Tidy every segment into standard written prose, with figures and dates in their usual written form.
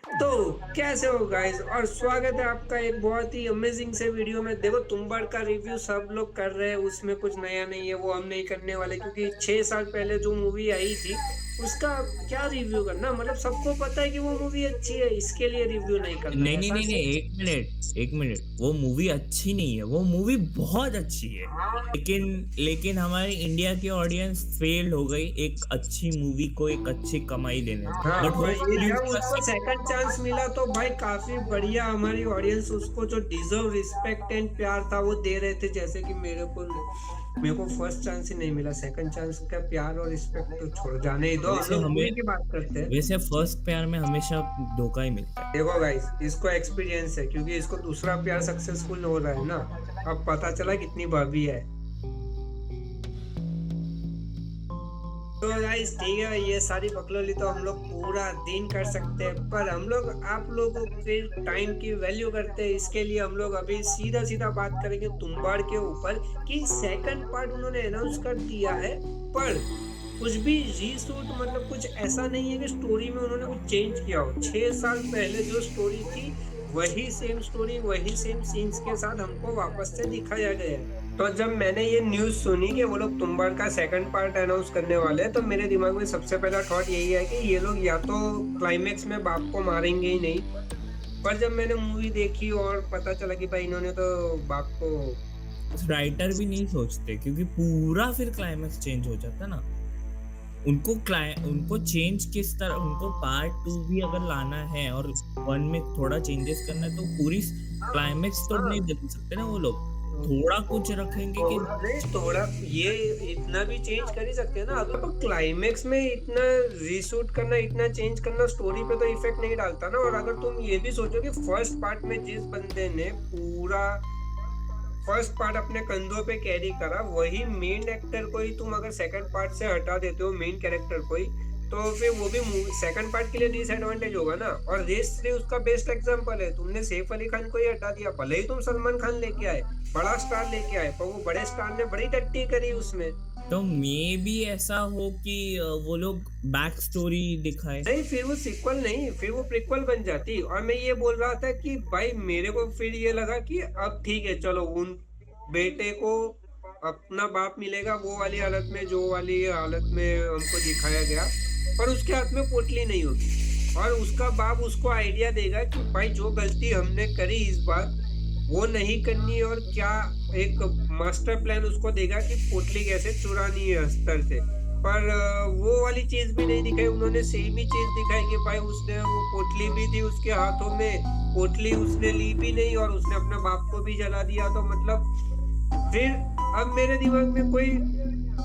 तो कैसे हो गाइस और स्वागत है आपका एक बहुत ही अमेजिंग से वीडियो में। देखो तुम्बाड़ का रिव्यू सब लोग कर रहे हैं, उसमें कुछ नया नहीं है, वो हम नहीं करने वाले क्योंकि 6 साल पहले जो मूवी आई थी उसका क्या रिव्यू करना। मतलब सबको पता है कि वो मूवी अच्छी है, इसके लिए रिव्यू नहीं करना नहीं है नहीं ऐसा नहीं नहीं, सीन। एक मिनट। वो मूवी अच्छी नहीं है, वो मूवी बहुत अच्छी है। लेकिन लेकिन हमारे इंडिया की ऑडियंस फेल हो गई एक अच्छी मूवी को एक अच्छी कमाई देने से। हाँ, बट पर ये होपफुली जब उसका उसको सेकंड चांस मिला तो भाई काफी बढ़िया, हमारी ऑडियंस उसको जो डिजर्व रिस्पेक्ट एंड प्यार था वो दे रहे थे। जैसे कि मेरे को फर्स्ट चांस ही नहीं मिला, सेकंड चांस का प्यार और रिस्पेक्ट तो छोड़, जाने ही दो, हम वैसे लोग हमें मूवी की बात करते हैं। वैसे फर्स्ट प्यार में हमेशा धोखा ही मिलता है। देखो गाइस, इसको एक्सपीरियंस है क्योंकि इसको दूसरा प्यार सक्सेसफुल हो रहा है ना। अब पता चला कितनी भाभी है। तो गाइस ठीक है, ये सारी बकलोली तो हम लोग पूरा दिन कर सकते हैं, पर हम लोग आप लोगों के टाइम की वैल्यू करते हैं। इसके लिए हम लोग अभी सीधा सीधा बात करेंगे तुम्बाड़ के ऊपर कि सेकंड पार्ट उन्होंने अनाउंस कर दिया है, पर कुछ भी रीशूट मतलब कुछ ऐसा नहीं है कि स्टोरी में उन्होंने कुछ चेंज किया हो। 6 साल पहले जो स्टोरी थी वही सेम स्टोरी वही सेम सीन्स के साथ हमको वापस से दिखाया गया है। तो जब मैंने ये न्यूज सुनी कि वो लोग तुम्बाड़ का सेकंड पार्ट अनाउंस करने वाले हैं, तो मेरे दिमाग में सबसे पहला थॉट यही है कि ये लोग या तो क्लाइमेक्स में बाप को मारेंगे ही नहीं। पर जब मैंने मूवी देखी और पता चला कि भाई इन्होंने तो बाप को। राइटर भी नहीं सोचते क्योंकि पूरा फिर क्लाइमेक्स चेंज हो जाता ना। उनको चेंज किस तरह, उनको पार्ट 2 भी अगर लाना है और 1 में थोड़ा चेंजेस करना है तो पूरी क्लाइमेक्स तो हाँ, नहीं बदल सकते ना वो लोग। थोड़ा कुछ रखेंगे कि नहीं थोड़ा ये इतना भी चेंज कर ही सकते हैं ना। अगर तो क्लाइमेक्स में इतना रीशूट करना, इतना चेंज करना स्टोरी पे तो इफेक्ट नहीं डालता ना। और अगर तुम ये भी सोचो कि फर्स्ट पार्ट में जिस बंदे ने पूरा फर्स्ट पार्ट अपने कंधों पे कैरी करा, वही मेन एक्टर को ही तुम अगर सेकंड पार्ट से हटा देते हो, मेन कैरेक्टर को ही, तो फिर वो भी सेकंड पार्ट के लिए डिसएडवांटेज होगा ना। और रेस 3 उसका बेस्ट एग्जांपल है। तुमने सैफ अली खान को ही हटा दिया, भले ही तुम सलमान खान लेके आए, बड़ा स्टार लेके आए, पर वो बड़े स्टार ने बड़ी टट्टी करी उसमें। तो मे भी ऐसा हो कि वो लोग बैक स्टोरी दिखाए। नहीं, फिर वो सीक्वल नहीं, फिर वो प्रीक्वल बन जाती। और मैं ये बोल रहा था कि भाई मेरे को फिर ये लगा कि अब ठीक है, चलो उन बेटे को अपना बाप मिलेगा वो वाली हालत में, जो वाली हालत में हमको दिखाया गया, पर उसके हाथ में पोटली नहीं होगी। और उसका बाप उसको आइडिया देगा कि भाई जो गलती हमने करी इस बार वो नहीं करनी है। और क्या एक मास्टर प्लान उसको देगा कि पोटली कैसे चुरानी है अस्तर से। पर वो वाली चीज भी नहीं दिखाई उन्होंने, सेम ही चीज दिखाई कि भाई उसने वो पोटली भी थी उसके हाथों में, पोटली उसने ली भी नहीं और उसने अपने बाप को भी जला दिया। तो मतलब फिर अब मेरे दिमाग में कोई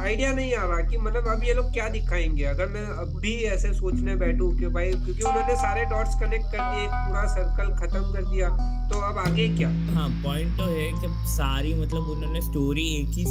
आइडिया नहीं आ रहा कि मतलब अब ये लोग क्या दिखाएंगे। अगर मैं अब भी ऐसे सोचने बैठूं कि भाई, क्योंकि उन्होंने सारे डॉट्स कनेक्ट कर दिए, एक पूरा सर्कल खत्म कर दिया, तो अब आगे क्या। हाँ, पॉइंट तो है कि सारी मतलब उन्होंने स्टोरी एक ही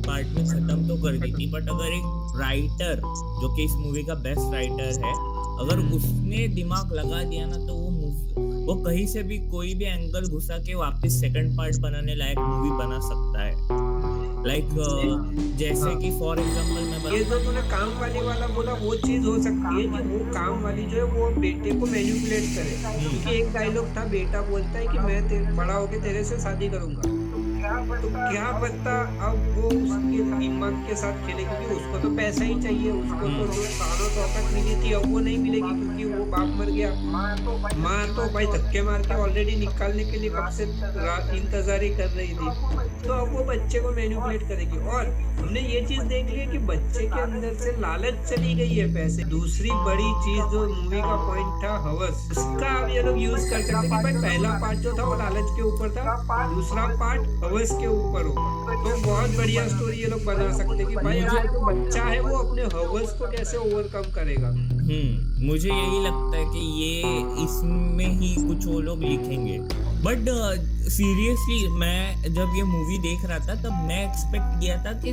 पार्ट में खत्म तो कर दी थी। बट अगर एक राइटर जो कि इस मूवी का बेस्ट राइटर है, अगर उसने दिमाग लगा दिया ना तो वो कहीं से भी कोई भी एंगल घुसा के वापस सेकंड पार्ट बनाने लायक मूवी बना सकता है। लाइक जैसे हाँ, कि फॉर एग्जांपल मैं ये जो बताऊं। तूने काम वाली वाला बोला वो चीज हो सकती है कि वो काम वाली जो है वो बेटे को मैनिपुलेट करे। क्योंकि एक डायलॉग था, बेटा बोलता है कि मैं बड़ा होके तेरे से शादी करूंगा। तो क्या पता अब वो उसके दिमाग के साथ खेले, क्योंकि उसको तो पैसा ही चाहिए। उसको तो जो सालों तौकत मिली थी अब वो नहीं मिलेगी क्योंकि वो बाप मर गया। माँ तो भाई धक्के मार के ऑलरेडी निकालने के लिए कब से इंतजार ही कर रही थी। तो अब वो बच्चे को मैनिपुलेट करेगी। और हमने ये चीज देख ली है कि बच्चे के अंदर से लालच चली गई है पैसे। दूसरी बड़ी चीज जो मूवी का पॉइंट था, हवस, उसका अब ये लोग यूज कर सकते हैं कि भाई पहला पार्ट जो था वो लालच के ऊपर था, दूसरा पार्ट हवस के ऊपर होगा। तो बहुत बढ़िया स्टोरी ये लोग बना सकते हैं कि भाई अब जो बच्चा है वो अपने हवस को कैसे ओवरकम करेगा। मुझे यही लगता है कि ये इसमें ही कुछ वो लोग लिखेंगे। बट सीरियसली मैं जब ये मूवी देख रहा था तब मैं एक्सपेक्ट किया था कि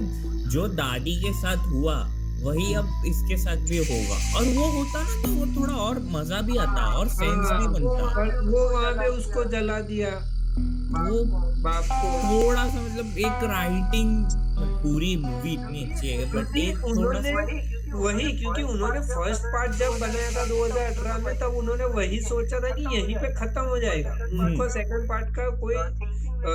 जो दादी के साथ हुआ वही अब इसके साथ भी होगा, और वो होता ना तो वो थोड़ा और मजा भी आता और सेंस हाँ, भी बनता। और वो वहां पे उसको जला दिया वो बाप को। थोड़ा सा मतलब एक राइटिंग, पूरी मूवी इतनी अच्छी है बट क्योंकि एक थोड़ा उन्होंने सा। वही, क्योंकि उन्होंने फर्स्ट पार्ट जब बनाया था 2018 में, तब उन्होंने वही सोचा था कि यहीं पे खत्म हो जाएगा, उनको सेकंड पार्ट का कोई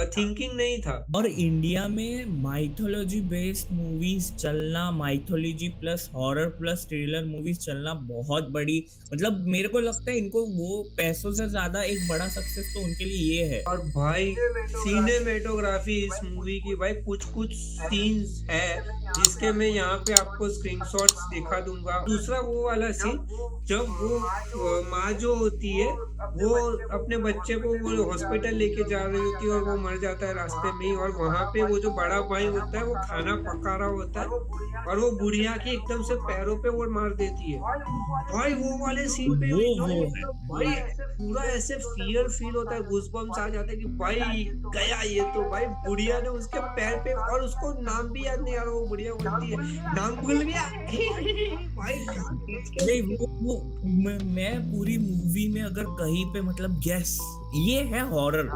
थिंकिंग नहीं था। और इंडिया में माइथोलॉजी बेस्ड मूवीज चलना, mythology plus horror plus thriller movies चलना बहुत बड़ी, मतलब मेरे को लगता है इनको वो पैसों से ज्यादा एक बड़ा सक्सेस तो उनके लिए ये है। और भाई सिनेमेटोग्राफी इस मूवी की, भाई कुछ कुछ सीन्स है जिसके मैं यहाँ पे आपको स्क्रीनशॉट्स दिखा दूंगा। दूसरा वो वाला सीन जब वो माँ जो होती है वो अपने बच्चे को वो हॉस्पिटल लेके जा रही होती है और वो मर जाता है रास्ते में ही, और वहां पे वो जो बड़ा भाई होता है वो खाना पका रहा होता है और वो बुढ़िया के एकदम से पैरों पे वो मार देती है। भाई वो वाले सीन पे वो है भाई पूरा ऐसे फियर फील होता है, गूज़बम्स आ जाते हैं कि भाई गया ये तो। भाई बुढ़िया ने उसके पैर पे, और उसको नाम भी याद नहीं आ रहा, वो बुढ़िया बोलती है नाम भूल गया। भाई नहीं, मैं पूरी मूवी में अगर कहीं पे मतलब यस ये है हॉरर,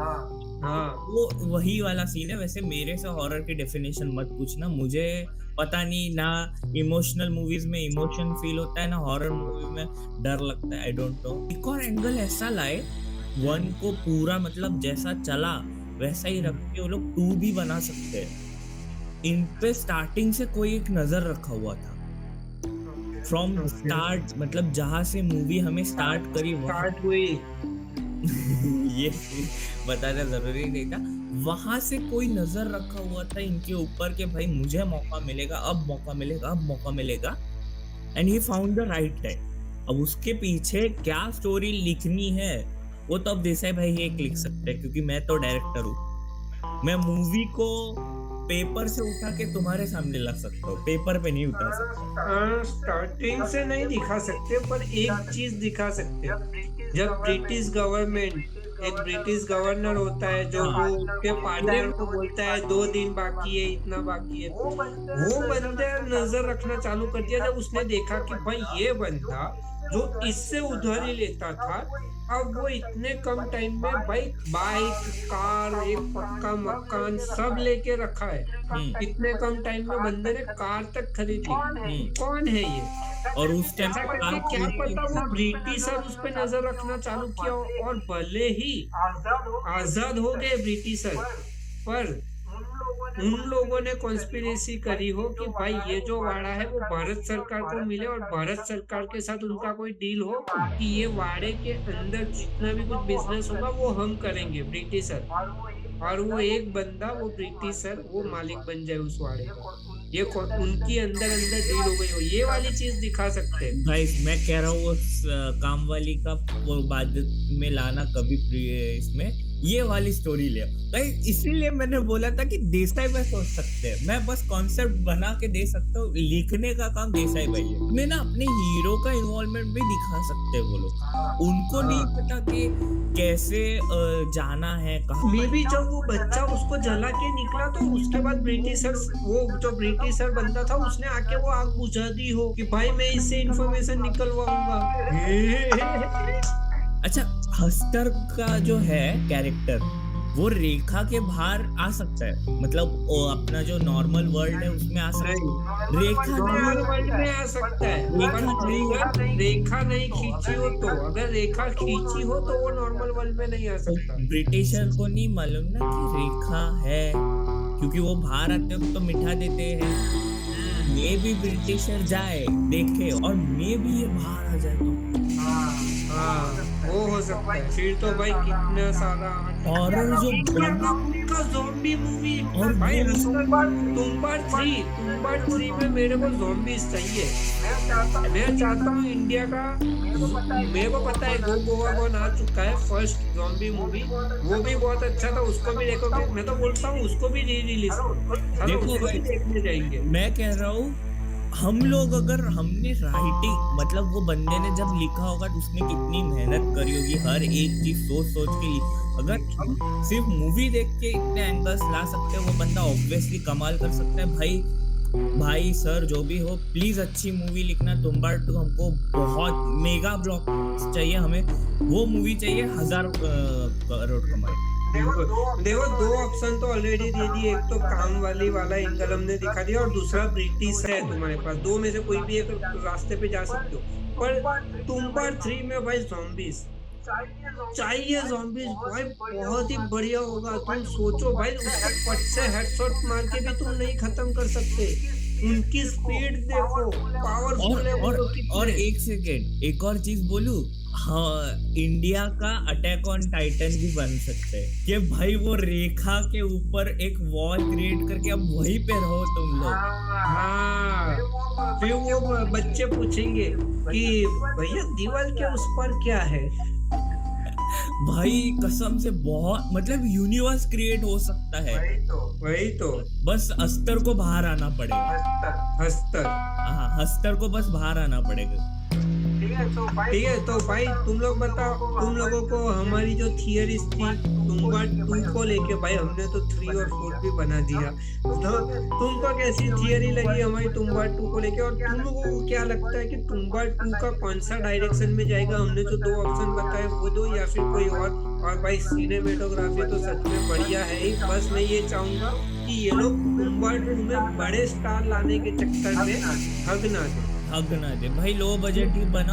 हाँ वो वही वाला सीन है। वैसे मेरे से हॉरर की डेफिनेशन मत पूछना, मुझे पता नहीं ना, इमोशनल मूवीज में इमोशन फील होता है ना हॉरर मूवी में डर लगता है, आई डोंट नो। एक और एंगल ऐसा लाए वन को पूरा मतलब जैसा चला वैसा ही रख के वो लोग 2 भी बना सकते हैं। इन पे स्टार्टिंग से कोई एक नजर रखा हुआ था फ्रॉम स्टार्ट, मतलब जहां से मूवी हमें स्टार्ट करी स्टार्ट हुई ये बताना जरूरी नहीं था, वहां से कोई नजर रखा हुआ था इनके ऊपर कि भाई मुझे मौका मिलेगा, अब मौका मिलेगा, अब मौका मिलेगा, and he found the right time. अब उसके पीछे क्या स्टोरी लिखनी है वो तो अब देसाई भाई एक लिख सकते हैं, क्योंकि मैं तो डायरेक्टर हूँ। मैं मूवी को पेपर से उठा के तुम्हारे सामने ला सकता हूँ, पेपर पे नहीं उठा सकता। स्टार्टिंग से नहीं दिखा सकते, पर एक चीज दिखा सकते हैं। जब ब्रिटिश गवर्नमेंट, एक ब्रिटिश गवर्नर होता है जो वो उसके पार्टनर को बोलता है 2 दिन बाकी है, इतना बाकी है, वो बंदे नजर रखना चालू कर दिया जब उसने देखा कि भाई ये बंदा जो इससे उधारी लेता था, अब वो इतने कम टाइम में भाई बाइक, कार, एक पक्का मकान सब लेके रखा है। इतने कम टाइम में बंदे ने कार तक खरीद ली। कौन है ये? और उस टाइम क्या पता वो ब्रिटिशर उस पे नजर रखना चालू किया, और भले ही आजाद हो गए ब्रिटिशर, पर उन लोगों ने कॉन्स्पिरेसी करी हो कि भाई ये जो वाड़ा है वो भारत सरकार को मिले, और भारत सरकार के साथ उनका कोई डील हो कि ये वाड़े के अंदर जितना भी कुछ बिजनेस होगा वो हम करेंगे ब्रिटिशर, और वो एक बंदा वो ब्रिटिशर वो मालिक बन जाए उस वाड़े का। ये उनकी अंदर अंदर डील हो गई हो, ये वाली चीज दिखा सकते हैं। भाई मैं कह रहा हूँ उस काम वाली का वो बाद में लाना कभी इसमें ये वाली स्टोरी ले भाई, इसीलिए मैंने बोला था कि देसाई भाई सोच सकते हैं, मैं बस कॉन्सेप्ट बना के दे सकता हूँ, लिखने का काम देसाई भाई है। मैं ना अपने हीरो का इन्वॉल्वमेंट भी दिखा सकते हैं वो लोग, उनको नहीं पता कि कैसे जाना है कहाँ। मे बी जब वो बच्चा उसको जला के निकला तो उसके बाद ब्रिटिशर, वो जो ब्रिटिशर बंदा था उसने आके वो आग बुझा दी हो कि भाई मैं इससे इंफॉर्मेशन निकलवाऊंगा। अच्छा, हस्टर का जो है कैरेक्टर वो रेखा के बाहर आ सकता है, मतलब वो अपना जो नॉर्मल वर्ल्ड है उसमें आ सकता है, रेखा नॉर्मल वर्ल्ड में आ सकता है, पर रेखा नहीं खींची हो तो, अगर रेखा खींची हो तो वो नॉर्मल वर्ल्ड में नहीं आ सकता। ब्रिटिशर को नहीं मालूम ना कि रेखा है, क्योंकि वो बाहर आते वक्त तो मिठा देते हैं। मे भी ब्रिटिशर जाए देखे और मे भी ये बाहर आ जाए तो हाँ वो हो सकता है। फिर तो भाई कितना सारा हॉरर जो ज़ॉम्बी मूवी, और भाई तुम्बाड़ 3 में मेरे को ज़ॉम्बीज चाहिए। मैं चाहता हूँ इंडिया का, मेरे को पता है गो गोवा गॉन आ चुका है फर्स्ट ज़ॉम्बी मूवी, वो भी बहुत अच्छा था, उसको भी देखो। मैं तो बोलता हूँ उसको भी रिलीज देखने जाएंगे। मैं कह रहा हूँ हम लोग अगर हमने राइटिंग, मतलब वो बंदे ने जब लिखा होगा तो उसने कितनी मेहनत करी होगी, हर एक चीज सोच सोच के अगर हम सिर्फ मूवी देख के इतने एंगल्स ला सकते हैं, वो बंदा ऑब्वियसली कमाल कर सकता है। भाई सर जो भी हो प्लीज अच्छी मूवी लिखना। तुम्बाड़ 2 हमको बहुत मेगा ब्लॉक चाहिए, हमें वो मूवी चाहिए 1000 करोड़ कमाए। बिल्कुल देखो, दो ऑप्शन तो ऑलरेडी दे दिए, एक तो काम वाली वाला एंगल हमने दिखा दिया और दूसरा ब्रिटिश है तुम्हारे पास, दो में से कोई भी एक रास्ते पे जा सकते हो। पर तुम्बाड़ 3 में भाई zombies चाहिए, zombies भाई बहुत ही बढ़िया होगा। तुम सोचो भाई, उसको पट से हेडशॉट मार के भी तुम नहीं खत्म कर सकते। उनकी स्पीड देखो, पावरफुल है वो और लोग और कितने। एक सेकेंड, एक और चीज बोलूं। हाँ, इंडिया का अटैक ऑन टाइटन भी बन सकते हैं कि भाई वो रेखा के ऊपर एक वॉल क्रिएट करके अब वहीं पे रहो तुम लोग। हाँ, फिर वो बच्चे पूछेंगे कि भैया दीवार के उस पर क्या है। भाई कसम से बहुत मतलब यूनिवर्स क्रिएट हो सकता है। वही तो बस अस्तर को बाहर आना पड़ेगा। हस्तर। हाँ, अस्तर को बस बाहर आना पड़ेगा। ठीक है तो भाई तुम लोग बताओ, तुम लोगों को हमारी जो थियरीज थी तुम्बाड़ 2 को लेके, भाई हमने तो 3 और 4 भी बना दिया, तो तुमको कैसी थियरी लगी हमारी तुम्बाड़ 2 को लेके, और तुम लोगों को क्या लगता है कि तुम्बाड़ 2 का कौन सा डायरेक्शन में जाएगा? हमने जो 2 ऑप्शन बताए वो दो, या फिर कोई और भाई सिनेमेटोग्राफी तो सच में बढ़िया है ही। बस मैं ये चाहूंगा कि ये लोग तुम्बाड़ 2 में बड़े स्टार लाने के चक्कर में ठग ना दे। हग ना दे भाई, लो बजट ही बनाओ।